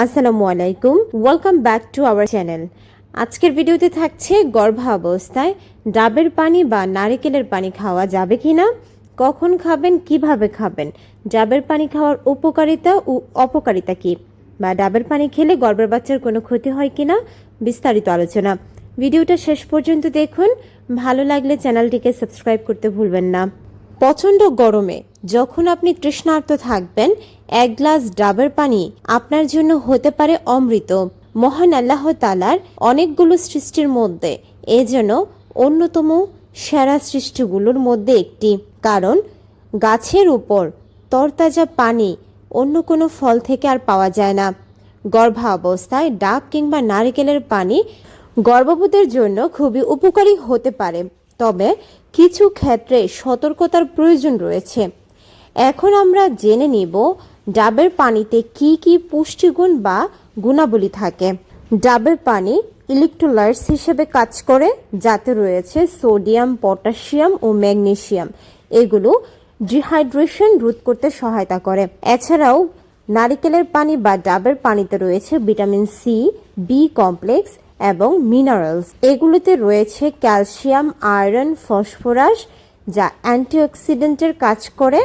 আসসালামু আলাইকুম, welcome back to our channel. আজকের ভিডিওতে থাকছে গর্ভাবস্থায় ডাবের পানি বা নারিকেলের পানি খাওয়া যাবে কিনা, কখন খাবেন, কিভাবে খাবেন, ডাবের পানি খাওয়ার উপকারিতা ও অপকারিতা কি, বা ডাবের পানি খেলে গর্ভের বাচ্চার কোনো ক্ষতি হয় কিনা, বিস্তারিত আলোচনা। ভিডিওটা শেষ পর্যন্ত দেখুন। ভালো লাগলে চ্যানেলটিকে সাবস্ক্রাইব করতে ভুলবেন না। প্রচণ্ড গরমে যখন আপনি তৃষ্ণার্ত থাকবেন, এক গ্লাস ডাবের পানি আপনার জন্য হতে পারে অমৃত। মহান আল্লাহ তাআলার অনেকগুলো সৃষ্টির মধ্যে এ যেন অন্যতম সেরা সৃষ্টিগুলোর মধ্যে একটি, কারণ গাছের উপর তরতাজা পানি অন্য কোনো ফল থেকে আর পাওয়া যায় না। গর্ভাবস্থায় ডাব কিংবা নারকেলের পানি গর্ভবতীর জন্য খুবই উপকারী হতে পারে, তবে কিছু ক্ষেত্রে সতর্কতার প্রয়োজন রয়েছে। এখন আমরা জেনে নিব ডাবের পানিতে কি কি পুষ্টিগুণ বা গুণাবলী থাকে। ডাবের পানি ইলেকট্রোলাইটস হিসেবে কাজ করে, যাতে রয়েছে সোডিয়াম, পটাশিয়াম ও ম্যাগনেসিয়াম। এগুলো ডিহাইড্রেশন রোধ করতে সহায়তা করে। এছাড়াও নারিকেলের পানি বা ডাবের পানিতে রয়েছে ভিটামিন সি, বি কমপ্লেক্স এবং মিনারেলস। এগুলোতে রয়েছে ক্যালসিয়াম, আয়রন, ফসফরাস, যা অ্যান্টিঅক্সিডেন্টের কাজ করে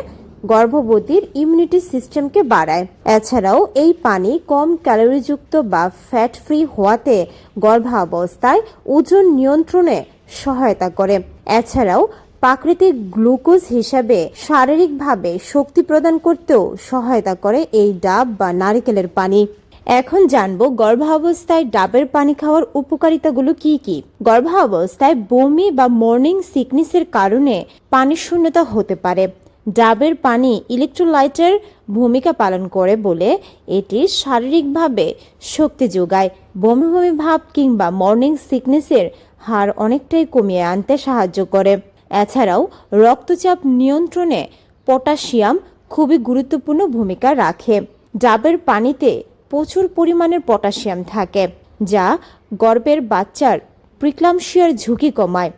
গর্ভবতীর ইমিউনিটি সিস্টেমকে বাড়ায়। এছাড়াও এই পানি কম ক্যালোরিযুক্ত বা ফ্যাট ফ্রি হওয়াতে গর্ভাবস্থায় ওজন নিয়ন্ত্রণে সহায়তা করে। এছাড়াও প্রাকৃতিক গ্লুকোজ হিসাবে শারীরিকভাবে শক্তি প্রদান করতেও সহায়তা করে এই ডাব বা নারিকেলের পানি। এখন জানবো গর্ভাবস্থায় ডাবের পানি খাওয়ার উপকারিতাগুলো কি কি। গর্ভাবস্থায় বমি বা মর্নিং সিকনেসের কারণে পানির শূন্যতা হতে পারে। ডাবের পানি ইলেকট্রোলাইটের ভূমিকা পালন করে বলে এটি শারীরিকভাবে শক্তি যোগায়। বমি বমি ভাব কিংবা মর্নিং সিকনেসের হার অনেকটাই কমিয়ে আনতে সাহায্য করে। এছাড়াও রক্তচাপ নিয়ন্ত্রণে পটাশিয়াম খুবই গুরুত্বপূর্ণ ভূমিকা রাখে। ডাবের পানিতে প্রচুর পরিমাণের পটাশিয়াম থাকে, যা গর্ভের বাচ্চার প্রিক্লাম্পসিয়ার ঝুঁকি কমায়।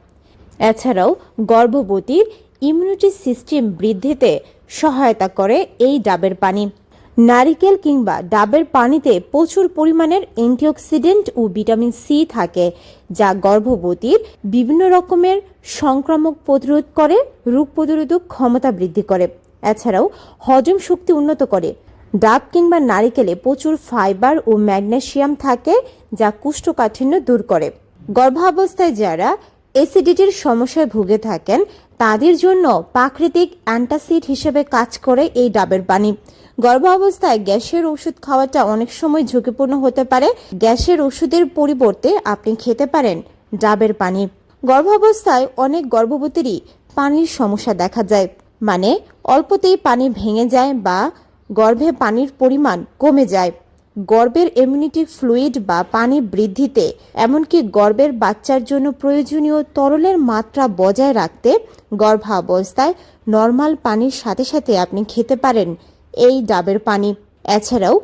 এছাড়াও গর্ভবতীর ইমিউনিটি সিস্টেম বৃদ্ধিতে সহায়তা করে এই ডাবের পানি। নারিকেল কিংবা ডাবের পানিতে প্রচুর পরিমাণের অ্যান্টিঅক্সিডেন্ট ও ভিটামিন সি থাকে, যা গর্ভবতীর বিভিন্ন রকমের সংক্রামক প্রতিরোধ করে, রোগ প্রতিরোধক ক্ষমতা বৃদ্ধি করে। এছাড়াও হজম শক্তি উন্নত করে। ডাব কিংবা নারিকেলে প্রচুর ফাইবার ও ম্যাগনেসিয়াম থাকে, যা কোষ্ঠকাঠিন্য দূর করে। গর্ভাবস্থায় যারা অ্যাসিডিটির সমস্যায় ভুগে থাকেন, তাদের জন্য প্রাকৃতিক অ্যান্টাসিড হিসেবে কাজ করে এই ডাবের পানি। গর্ভাবস্থায় গ্যাসের ওষুধ খাওয়াটা অনেক সময় ঝুঁকিপূর্ণ হতে পারে। গ্যাসের ওষুধের পরিবর্তে আপনি খেতে পারেন ডাবের পানি। গর্ভাবস্থায় অনেক গর্ভবতীরই পানির সমস্যা দেখা যায়, মানে অল্পতেই পানি ভেঙে যায় বা গর্ভে পানির পরিমাণ কমে যায়। গর্ভের ইমিউনিটি ফ্লুইড বা পানি বৃদ্ধিতে, এমনকি গর্ভের বাচ্চার জন্য প্রয়োজনীয় তরলের মাত্রা বজায় রাখতে গর্ভাবস্থায় নর্মাল পানির সাথে সাথে আপনি খেতে পারেন এই ডাবের পানি। এছাড়াও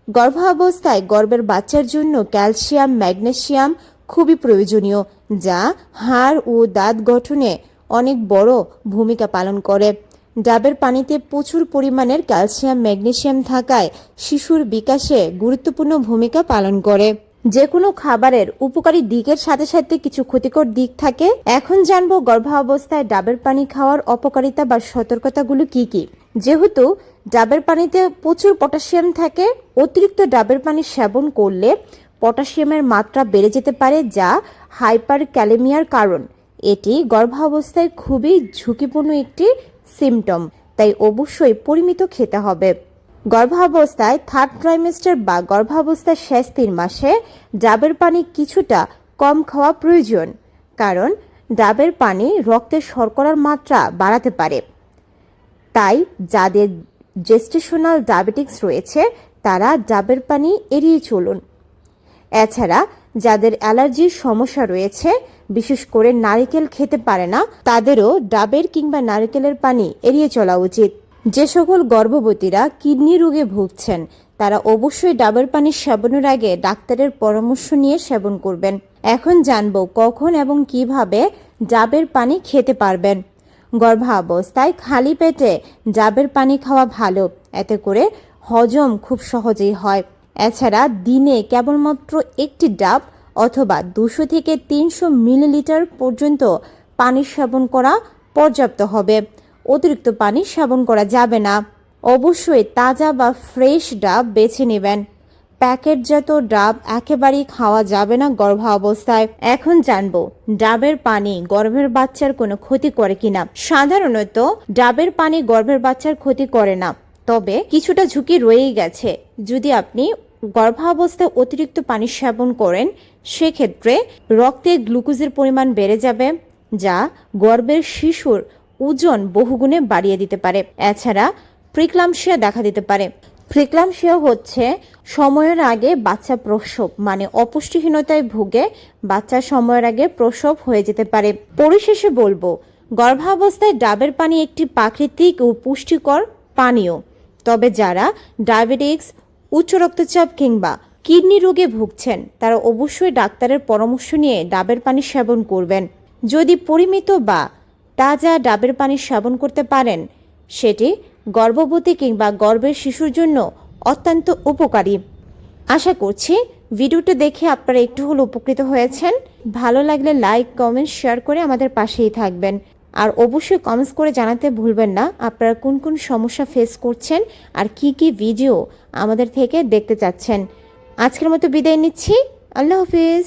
গর্ভাবস্থায় গর্ভের বাচ্চার জন্য ক্যালসিয়াম, ম্যাগনেসিয়াম খুবই প্রয়োজনীয়, যা হাড় ও দাঁত গঠনে অনেক বড় ভূমিকা পালন করে। ডাবের পানিতে প্রচুর পরিমাণের ক্যালসিয়াম, ম্যাগনেসিয়াম থাকায় শিশুর বিকাশে গুরুত্বপূর্ণ ভূমিকা পালন করে। যে কোনো খাবারের উপকারী দিকের সাথে সাথে কিছু ক্ষতিকর দিক থাকে। এখন জানবো গর্ভাবস্থায় ডাবের পানি খাওয়ার অপকারিতা বা সতর্কতাগুলো কি কি। যেহেতু ডাবের পানিতে প্রচুর পটাশিয়াম থাকে, অতিরিক্ত ডাবের পানি সেবন করলে পটাশিয়ামের মাত্রা বেড়ে যেতে পারে, যা হাইপার ক্যালেমিয়ার কারণ। এটি গর্ভাবস্থায় খুবই ঝুঁকিপূর্ণ একটি সিমটম, তাই অবশ্যই পরিমিত খেতে হবে। গর্ভাবস্থায় থার্ড ট্রাইমেস্টার বা গর্ভাবস্থার শেষ 3 মাসে ডাবের পানি কিছুটা কম খাওয়া প্রয়োজন, কারণ ডাবের পানি রক্তে শর্করার মাত্রা বাড়াতে পারে। তাই যাদের জেস্টেশনাল ডায়াবেটিক্স রয়েছে, তারা ডাবের পানি এড়িয়ে চলুন। এছাড়া যাদের অ্যালার্জির সমস্যা রয়েছে, বিশেষ করে নারিকেল খেতে পারে না, তাদেরও ডাবের কিংবা নারিকেলের পানি এড়িয়ে চলা উচিত। যে সকল গর্ভবতীরা কিডনি রোগে ভুগছেন, তারা অবশ্যই ডাবের পানি সেবনের আগে ডাক্তারের পরামর্শ নিয়ে সেবন করবেন। এখন জানবো কখন এবং কিভাবে ডাবের পানি খেতে পারবেন। গর্ভাবস্থায় খালি পেটে ডাবের পানি খাওয়া ভালো, এতে করে হজম খুব সহজেই হয়। এছাড়া দিনে কেবলমাত্র একটি ডাব অথবা 200 থেকে 300 মিলিলিটার পর্যন্ত পানি সেবন করা পর্যাপ্ত হবে। অতিরিক্ত পানি সেবন করা যাবে না। অবশ্যই তাজা বা ফ্রেশ ডাব বেছে নেবেন। প্যাকেটজাত ডাব একেবারেই খাওয়া যাবে না গর্ভাবস্থায়। এখন জানবো ডাবের পানি গর্ভের বাচ্চার কোনো ক্ষতি করে কিনা। সাধারণত ডাবের পানি গর্ভের বাচ্চার ক্ষতি করে না, তবে কিছুটা ঝুঁকি রয়েই গেছে। যদি আপনি গর্ভাবস্থায় অতিরিক্ত পানি সেবন করেন, সেক্ষেত্রে রক্তে গ্লুকোজের পরিমাণ বেড়ে যাবে, যা গর্ভের শিশুর ওজন বহুগুণে বাড়িয়ে দিতে পারে। এছাড়া প্রিক্লাম্পসিয়া দেখা দিতে পারে। প্রিক্লাম্পসিয়া হচ্ছে সময়ের আগে বাচ্চা প্রসব, মানে অপুষ্টিহীনতায় ভুগে বাচ্চা সময়ের আগে প্রসব হয়ে যেতে পারে। পরিশেষে বলবো, গর্ভাবস্থায় ডাবের পানি একটি প্রাকৃতিক ও পুষ্টিকর পানীয়। তবে যারা ডায়াবেটিক্স, উচ্চ রক্তচাপ কিংবা কিডনি রোগে ভুগছেন, তারা অবশ্যই ডাক্তারের পরামর্শ নিয়ে ডাবের পানি সেবন করবেন। যদি পরিমিত বা তাজা ডাবের পানি সেবন করতে পারেন, সেটি গর্ভবতী কিংবা গর্ভের শিশুর জন্য অত্যন্ত উপকারী। আশা করছি ভিডিওটি দেখে আপনারা একটু হলেও উপকৃত হয়েছেন। ভালো লাগলে লাইক, কমেন্ট, শেয়ার করে আমাদের পাশেই থাকবেন। আর অবশ্যই কমেন্টস করে জানাতে ভুলবেন না আপনারা কোন কোন সমস্যা ফেস করছেন আর কি কি ভিডিও আমাদের থেকে দেখতে চাচ্ছেন। আজকের মতো বিদায় নিচ্ছি। আল্লাহ হাফিজ।